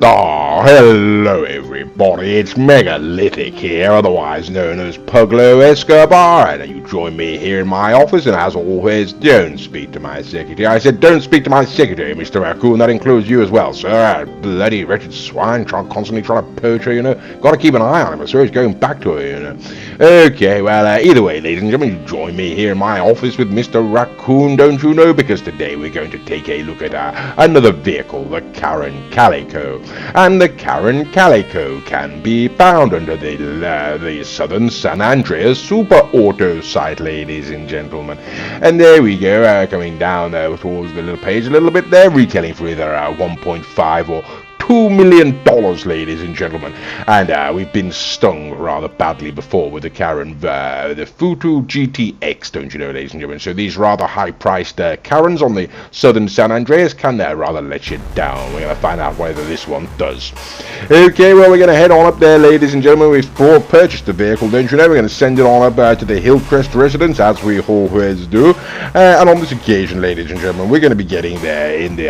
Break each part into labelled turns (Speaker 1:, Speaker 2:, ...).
Speaker 1: Oh, hello everybody, it's Megalithic here, otherwise known as Puglo Escobar, and you join me here in my office, and as always, don't speak to my secretary. I said don't speak to my secretary, Mr. Raccoon, that includes you as well, sir. Bloody wretched swine, constantly trying to poach her, you know. Gotta keep an eye on him, sir, he's going back to her, you know. Okay, well, either way, ladies and gentlemen, you join me here in my office with Mr. Raccoon, don't you know, because today we're going to take a look at another vehicle, the Karin Calico. And the Karin Calico can be found under the Southern San Andreas Super Auto site, ladies and gentlemen. And there we go, coming down towards the little page a little bit there, retailing for either 1.5 or $2 million, ladies and gentlemen, and we've been stung rather badly before with the Karin, the Futu GTX, don't you know, ladies and gentlemen. So these rather high-priced Karins on the Southern San Andreas can rather let you down. We're going to find out whether this one does. Okay, well, we're going to head on up there, ladies and gentlemen. We've purchased the vehicle, don't you know. We're going to send it on up to the Hillcrest residence, as we always do. And on this occasion, ladies and gentlemen, we're going to be getting there in the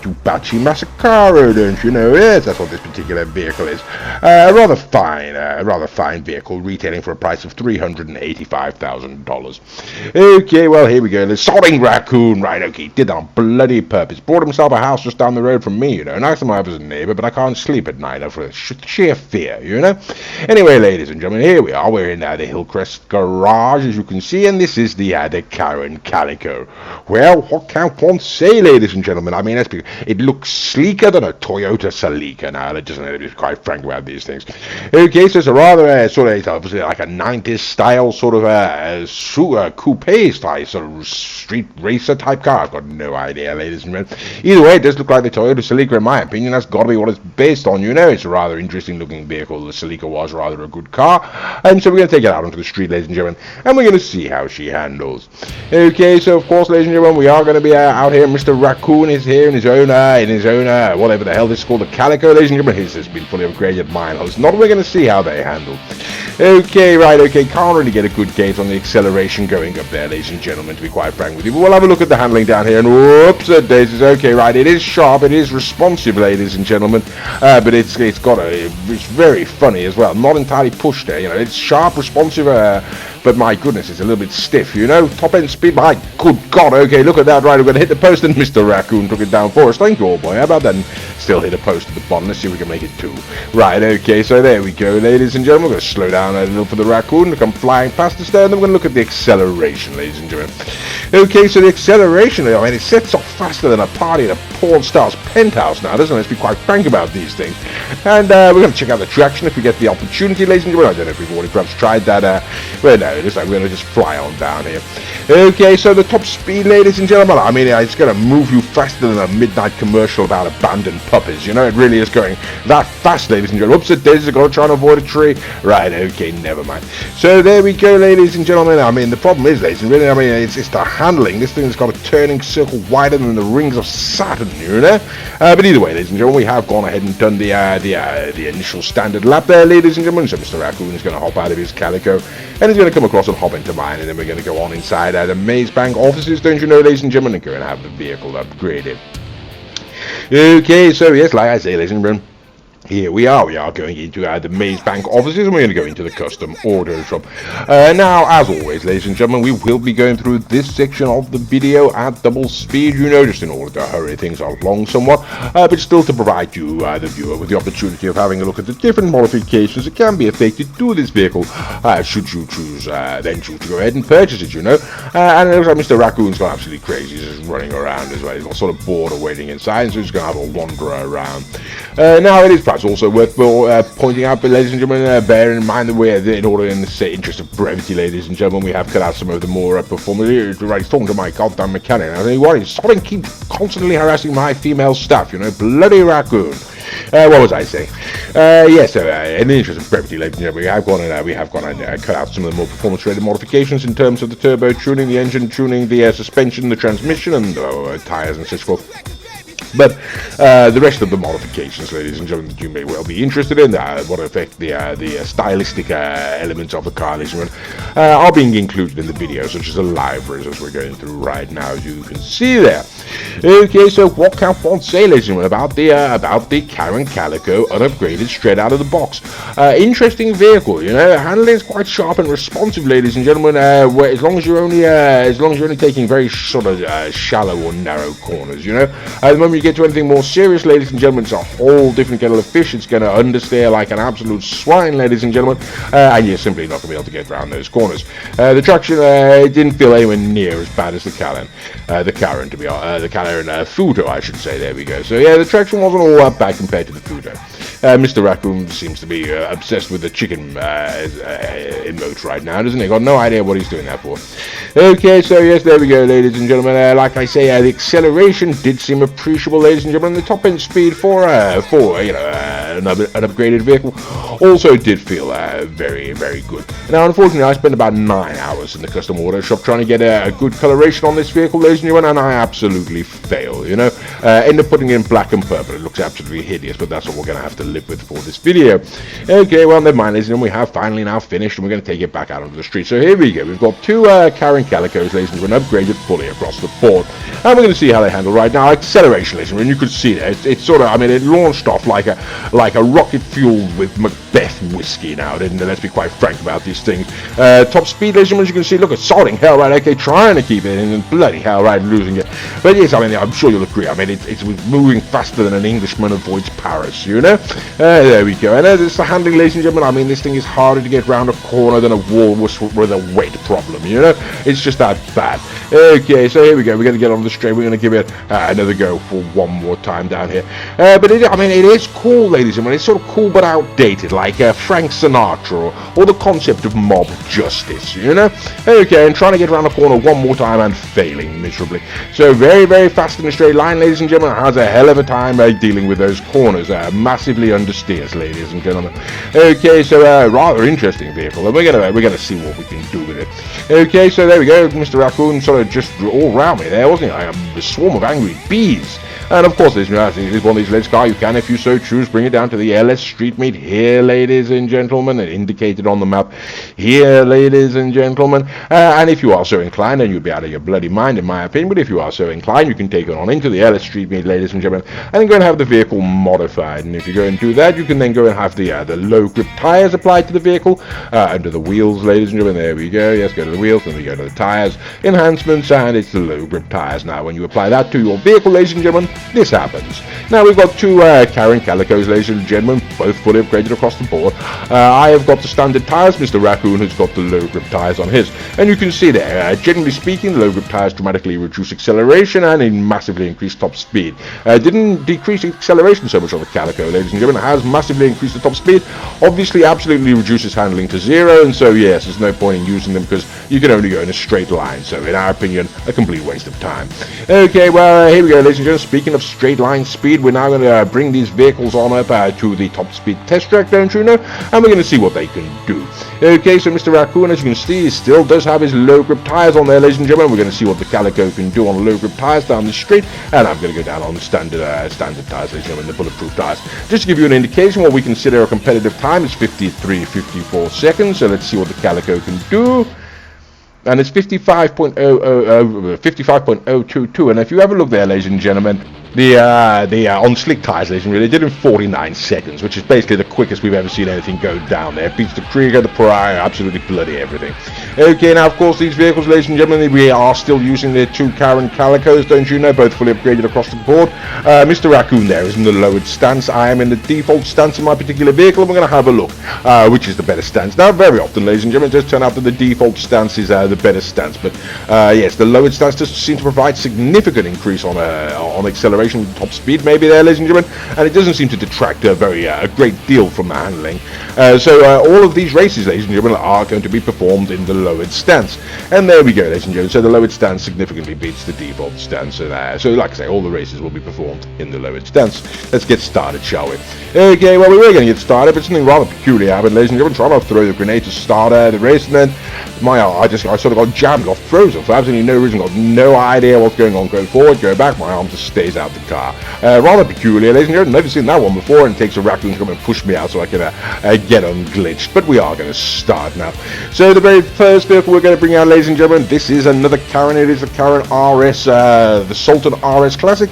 Speaker 1: Dupachi Masacaro, don't you know? Yes, that's what this particular vehicle is. A rather fine vehicle, retailing for a price of $385,000. Okay, well, here we go. The sodding raccoon, right? Okay, did that on bloody purpose. Bought himself a house just down the road from me, you know. Nice to have as a neighbour, but I can't sleep at night for sheer fear, you know. Anyway, ladies and gentlemen, here we are. We're in the Hillcrest garage, as you can see, and this is the Karin Calico. Well, what can one say, ladies and gentlemen? I mean, it looks sleeker than a Toyota Celica now, doesn't it? To be quite frank about these things. Okay, so it's a rather sort of obviously like a 90s style sort of coupe style sort of street racer type car. I've got no idea, ladies and gentlemen. Either way, it does look like the Toyota Celica in my opinion. That's got to be what it's based on, you know. It's a rather interesting looking vehicle. The Celica was rather a good car, and so we're going to take it out onto the street, ladies and gentlemen, and we're going to see how she handles. Okay, so of course, ladies and gentlemen, we are going to be out here. Mr. Raccoon is here in his own whatever the hell this is called, the Calico, ladies and gentlemen. His has been fully upgraded, mine has not. We're going to see how they handle. Okay, right, okay, can't really get a good gauge on the acceleration going up there, ladies and gentlemen, to be quite frank with you, but we'll have a look at the handling down here, and whoops, daisies. Okay, right, it is sharp, it is responsive, ladies and gentlemen, but it's very funny as well, not entirely pushed there, you know. It's sharp, responsive, but my goodness, it's a little bit stiff, you know. Top end speed, my good God. Okay, look at that. Right, we're going to hit the post, and Mr. Raccoon took it down for us. Thank you, old boy. How about that? And still hit a post at the bottom. Let's see if we can make it 2. Right, okay, so there we go, ladies and gentlemen. We're going to slow down a little for the Raccoon to come flying past us there, and then we're going to look at the acceleration, ladies and gentlemen. Okay, so the acceleration, I mean, it sets off faster than a party at a porn star's penthouse now, doesn't it? Let's be quite frank about these things. And we're going to check out the traction if we get the opportunity, ladies and gentlemen. I don't know if we've already perhaps tried that. Well, no, it looks like we're going to just fly on down here. Okay, so the top speed, ladies and gentlemen, I mean, it's going to move you faster than a midnight commercial about abandoned puppies, you know. It really is going that fast, ladies and gentlemen. Oops, it is. I've got to try and avoid a tree. Right, okay, never mind. So there we go, ladies and gentlemen. I mean, the problem is, ladies and gentlemen, I mean, it's the handling. This thing's got a turning circle wider than the rings of Saturn, you know. But either way, ladies and gentlemen, we have gone ahead and done the initial standard lap there, ladies and gentlemen. So Mr. Raccoon is going to hop out of his Calico, and he's going to come across and hop into mine, and then we're going to go on inside the Maze Bank offices, don't you know, ladies and gentlemen, and go and have the vehicle upgraded. Okay, so yes, like I say, ladies and gentlemen, here we are going into the Maze Bank offices, and we're going to go into the custom auto shop. Now, as always, ladies and gentlemen, we will be going through this section of the video at double speed, you know, just in order to hurry things along somewhat, but still to provide you, the viewer, with the opportunity of having a look at the different modifications that can be effected to this vehicle, should you choose to go ahead and purchase it, you know. And it looks like Mr. Raccoon's gone absolutely crazy. He's just running around as well. He's got sort of bored of waiting inside, so he's going to have a wander around. Now, it is perhaps also worth pointing out, but ladies and gentlemen, bear in mind that we're in the interest of brevity, ladies and gentlemen, we have cut out some of the more performers. Right, he's talking to my goddamn mechanic. I think what he's keeps constantly harassing my female staff, you know, bloody Raccoon. What was I saying? Yes, in the interest of brevity, ladies and gentlemen, we have gone and cut out some of the more performance-rated modifications in terms of the turbo tuning, the engine tuning, the suspension, the transmission, and tires and such forth. But the rest of the modifications, ladies and gentlemen, that you may well be interested in, what affect the stylistic elements of the car, ladies and gentlemen, are being included in the video, such as the libraries as we're going through right now, as you can see there. Okay, so what can one say, ladies and gentlemen, about the Karin Calico unupgraded straight out of the box? Interesting vehicle, you know. Handling is quite sharp and responsive, ladies and gentlemen. Where as long as you're only taking very sort of shallow or narrow corners, you know. At the moment you get to anything more serious, ladies and gentlemen, it's a whole different kettle of fish. It's going to understeer like an absolute swine, ladies and gentlemen, and you're simply not going to be able to get around those corners. The traction didn't feel anywhere near as bad as the Karin Futo, I should say. There we go. So yeah, the traction wasn't all that bad compared to the Futo. Mr. Raccoon seems to be obsessed with the chicken emote right now, doesn't he? Got no idea what he's doing that for. Okay, so yes, there we go, ladies and gentlemen. Like I say, the acceleration did seem appreciable, ladies and gentlemen. The top end speed for an upgraded vehicle also did feel very, very good. Now, unfortunately, I spent about 9 hours in the custom auto shop trying to get a good coloration on this vehicle, ladies and gentlemen, and I absolutely failed, you know. End up putting it in black and purple. It looks absolutely hideous, but that's what we're going to have to live with for this video. Okay, well, never mind, ladies and gentlemen. We have finally now finished, and we're going to take it back out onto the street. So here we go. We've got two Karin Calicos, ladies and gentlemen, upgraded fully across the board. And we're going to see how they handle right now. Acceleration, ladies and gentlemen, you could see there. It's sort of, I mean, it launched off like a rocket fueled with Macbeth whiskey now, didn't it? Let's be quite frank about these things. Top speed, ladies and gentlemen, as you can see, look at sodding hell, right? Okay, trying to keep it in, and bloody hell, right, losing it. But yes, I mean, I'm sure you'll agree. I mean, it's moving faster than an Englishman avoids Paris, you know? There we go. And it's the handling, ladies and gentlemen. I mean, this thing is harder to get round a corner than a walrus with a weight problem, you know? It's just that bad. Okay, so here we go. We're going to get on the straight. We're going to give it another go for one more time down here. But I mean, it is cool, ladies and gentlemen. It's sort of cool but outdated, like Frank Sinatra or the concept of mob justice, you know? Okay, and trying to get around the corner one more time and failing miserably. So very, very fast in a straight line, ladies and gentlemen. Has a hell of a time dealing with those corners. Massively understeers, ladies and gentlemen. Okay, so rather interesting vehicle, and we're gonna see what we can do with it. Okay, so there we go. Mr. Raccoon sort of just all around me there, wasn't he? Like a swarm of angry bees. And of course, this is one of these LEDs car. You can, if you so choose, bring it down to the LS Street Meet here, ladies and gentlemen, indicated on the map here, ladies and gentlemen. And if you are so inclined, and you'd be out of your bloody mind, in my opinion, but if you are so inclined, you can take it on into the LS Street Meet, ladies and gentlemen, and then go and have the vehicle modified. And if you go and do that, you can then go and have the low grip tires applied to the vehicle under the wheels, ladies and gentlemen. There we go. Yes, go to the wheels, then we go to the tires, enhancements, and it's the low grip tires. Now, when you apply that to your vehicle, ladies and gentlemen, this happens. Now we've got two Karin Calicos, ladies and gentlemen, both fully upgraded across the board. I have got the standard tyres. Mr. Raccoon has got the low grip tyres on his. And you can see there, generally speaking, the low grip tyres dramatically reduce acceleration and massively increase top speed. Didn't decrease acceleration so much on the Calico, ladies and gentlemen. It has massively increased the top speed. Obviously, absolutely reduces handling to zero, and so yes, there's no point in using them because you can only go in a straight line. So in our opinion, a complete waste of time. Okay, well, here we go, ladies and gentlemen. Speaking of straight line speed, we're now going to bring these vehicles on up to the top speed test track, don't you know? And we're going to see what they can do. Okay, so Mr. Raccoon, as you can see, still does have his low grip tires on there, ladies and gentlemen. We're going to see what the Calico can do on low grip tires down the street, and I'm going to go down on standard tires, ladies and gentlemen, the bulletproof tires. Just to give you an indication, what we consider a competitive time is 53.54 seconds. So let's see what the Calico can do. And it's 55.022, and if you have a look there, ladies and gentlemen, the on slick tires, ladies and gentlemen, they did in 49 seconds, which is basically the quickest we've ever seen anything go down there. It beats the Krieger, the Pariah, absolutely bloody everything. Okay, now of course these vehicles, ladies and gentlemen, we are still using the two Karin Calicos, don't you know, both fully upgraded across the board. Mr. Raccoon there is in the lowered stance. I am in the default stance in my particular vehicle, and we're going to have a look which is the better stance. Now, very often, ladies and gentlemen, it does turn out that the default stance is the better stance, but yes, the lowered stance does seem to provide significant increase on acceleration, top speed maybe there, ladies and gentlemen, and it doesn't seem to detract a great deal from the handling. So all of these races, ladies and gentlemen, are going to be performed in the lowered stance, and there we go, ladies and gentlemen. So the lowered stance significantly beats the default stance, and so like I say, all the races will be performed in the lowered stance. Let's get started, shall we? Okay, well, we were going to get started, but something rather peculiar happened, ladies and gentlemen. Trying to throw the grenade to start the race, and then I sort of got jammed, got frozen for absolutely no reason, got no idea what's going on. Go forward, go back, my arm just stays out the car. Rather peculiar, ladies and gentlemen. Never seen that one before, and it takes a raccoon to come and push me out so I can get unglitched. But we are going to start now. So the very first vehicle we're going to bring out, ladies and gentlemen, this is another Karin. It is the Karin RS, the Sultan RS Classic,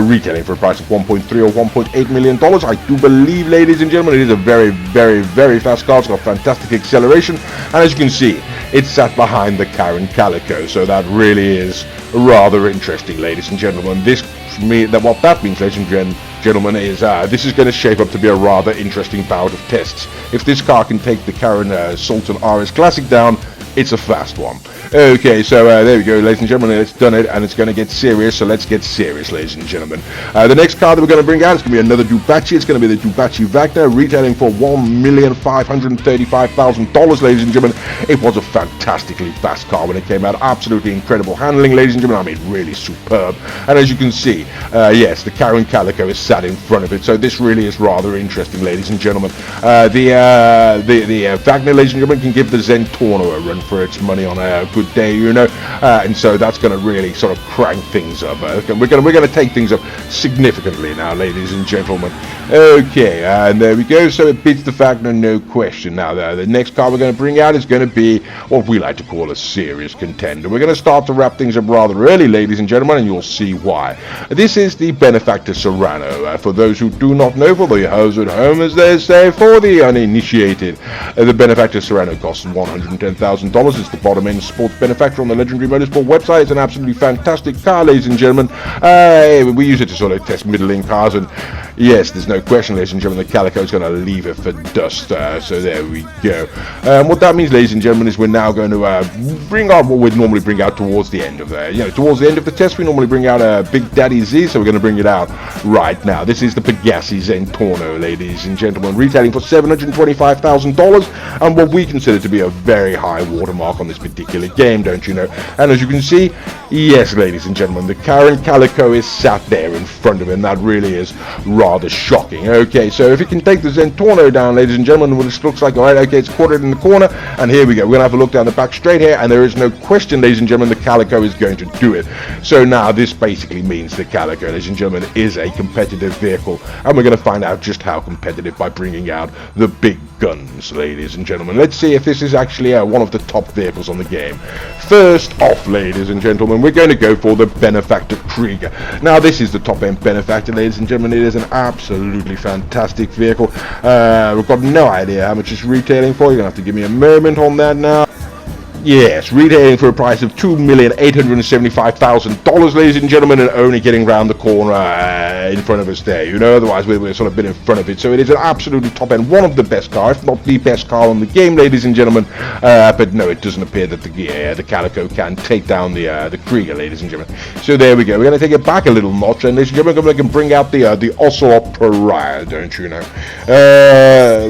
Speaker 1: retailing for a price of $1.3 or $1.8 million. I do believe, ladies and gentlemen, it is a very, very, very fast car. It's got fantastic acceleration, and as you can see, it's sat behind the Karin Calico, so that really is rather interesting, ladies and gentlemen. What that means, ladies and gentlemen, is this is going to shape up to be a rather interesting bout of tests. If this car can take the Karin Sultan RS Classic down, it's a fast one. Okay, so there we go, ladies and gentlemen, it's done it, and it's going to get serious, so let's get serious, ladies and gentlemen. The next car that we're going to bring out is going to be another Ducati. It's going to be the Ducati Wagner, retailing for $1,535,000, ladies and gentlemen. It was a fantastically fast car when it came out. Absolutely incredible handling, ladies and gentlemen. I mean, really superb. And as you can see, yes, the Karin Calico is sat in front of it, so this really is rather interesting, ladies and gentlemen. The Wagner, ladies and gentlemen, can give the Zentorno a run for its money on a good day, you know, and so that's going to really sort of crank things up. We're going to take things up significantly now, ladies and gentlemen. Okay, and there we go. So it beats the Wagner, no question. Now the next car we're going to bring out is going to be what we like to call a serious contender. We're going to start to wrap things up rather early, ladies and gentlemen, and you'll see why. This is the Benefactor Serrano. For those who do not know, for the hoes at home, as they say, for the uninitiated, the Benefactor Serrano costs $110,000. It's the bottom end sports Benefactor on the legendary motorsport website. It's an absolutely fantastic car, ladies and gentlemen. We use it to sort of test middling cars, and yes, there's no question, ladies and gentlemen, the Calico is going to leave it for dust. So there we go. What that means, ladies and gentlemen, is we're now going to bring out what we'd normally bring out towards the end of towards the end of the test. We normally bring out a Big Daddy Z, so we're going to bring it out right now. This is the Pegassi Zentorno, ladies and gentlemen, retailing for $725,000, and what we consider to be a very high watermark on this particular game, don't you know? And as you can see, yes, ladies and gentlemen, the Karin Calico is sat there in front of him. That really is rather shocking. Okay, so if you can take the Zentorno down, ladies and gentlemen, well, this looks like, all right, okay, it's quartered in the corner, and here we go. We're going to have a look down the back straight here, and there is no question, ladies and gentlemen, the Calico is going to do it. So now this basically means the Calico, ladies and gentlemen, is a competitive vehicle, and we're going to find out just how competitive by bringing out the big guns, ladies and gentlemen. Let's see if this is actually one of the top vehicles on the game. First off, ladies and gentlemen, we're going to go for the Benefactor Krieger. Now, this is the top-end Benefactor, ladies and gentlemen. It is an absolutely fantastic vehicle. We've got no idea how much it's retailing for. You're going to have to give me a moment on that now. Yes, retailing for a price of $2,875,000, ladies and gentlemen, and only getting round the corner in front of us there. You know, otherwise we're sort of been in front of it. So it is an absolutely top end, one of the best cars, if not the best car on the game, ladies and gentlemen. But no, it doesn't appear that the Calico can take down the Krieger, ladies and gentlemen. So there we go. We're going to take it back a little notch, and ladies and gentlemen, we can bring out the Ocelot Pariah, don't you know?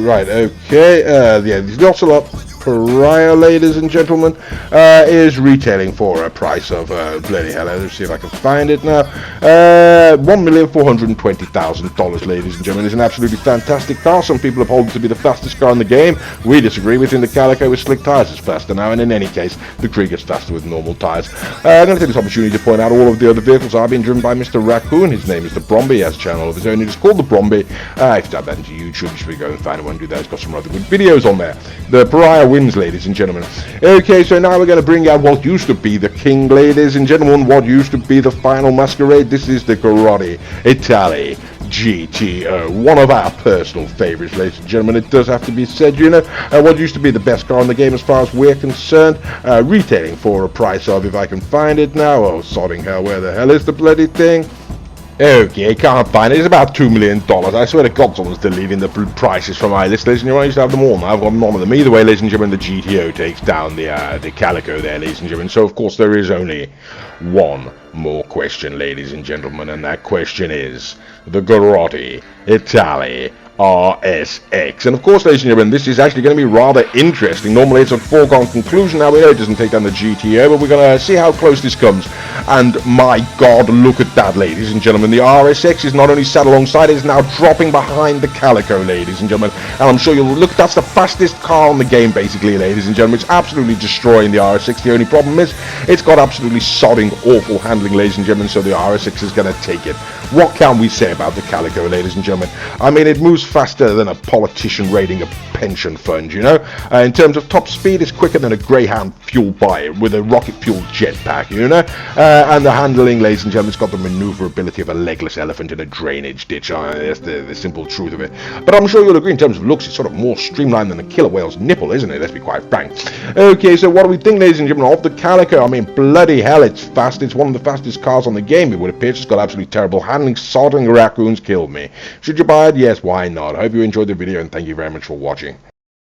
Speaker 1: Right, okay. Yeah, the Ocelot Pariah, ladies and gentlemen, is retailing for a price of bloody hell, let's see if I can find it now, $1,420,000, ladies and gentlemen. It's an absolutely fantastic car. Some people uphold it to be the fastest car in the game. We disagree. We think the Calico with slick tires is faster now, and in any case, the Krieger's faster with normal tires. I'm going to take this opportunity to point out all of the other vehicles are being driven by Mr. Raccoon. His name is the Bromby. He has a channel of his own. It is called the Bromby. If you type that into YouTube, you should go and find one and do that. He's got some rather good videos on there. The Pariah wins, ladies and gentlemen. Okay, so now we're going to bring out what used to be the king, ladies and gentlemen, what used to be the final masquerade. This is the Untitled GTF, one of our personal favorites, ladies and gentlemen. It does have to be said, you know, what used to be the best car in the game as far as we're concerned, retailing for a price of, if I can find it now, oh, sodding hell, where the hell is the bloody thing? Okay, can't find it. It's about $2 million. I swear to God, someone's deleting the prices from my list, ladies and gentlemen. I used to have them all now. I've got none of them. Either way, ladies and gentlemen, the GTO takes down the Calico there, ladies and gentlemen. So, of course, there is only one more question, ladies and gentlemen, and that question is the Grotti Italy RSX. And of course, ladies and gentlemen, this is actually going to be rather interesting. Normally it's a foregone conclusion now. We know it doesn't take down the GTO, but we're going to see how close this comes. And my God, look at that, ladies and gentlemen. The RSX is not only sat alongside, it is now dropping behind the Calico, ladies and gentlemen. And I'm sure you'll look, that's the fastest car on the game, basically, ladies and gentlemen. It's absolutely destroying the RSX. The only problem is it's got absolutely sodding awful handling, ladies and gentlemen, so the RSX is going to take it. What can we say about the Calico, ladies and gentlemen? I mean, it moves faster than a politician raiding a pension fund, you know. In terms of top speed, it's quicker than a Greyhound fueled by it with a rocket-fueled jetpack, you know. And the handling, ladies and gentlemen, it's got the maneuverability of a legless elephant in a drainage ditch. That's the simple truth of it. But I'm sure you'll agree, in terms of looks, it's sort of more streamlined than a killer whale's nipple, isn't it? Let's be quite frank. Okay, so what do we think, ladies and gentlemen, of the Calico? I mean, bloody hell, it's fast. It's one of the fastest cars on the game. It would appear it's got absolutely terrible handling. Sodding raccoons killed me. Should you buy it? Yes, why not? I hope you enjoyed the video, and thank you very much for watching.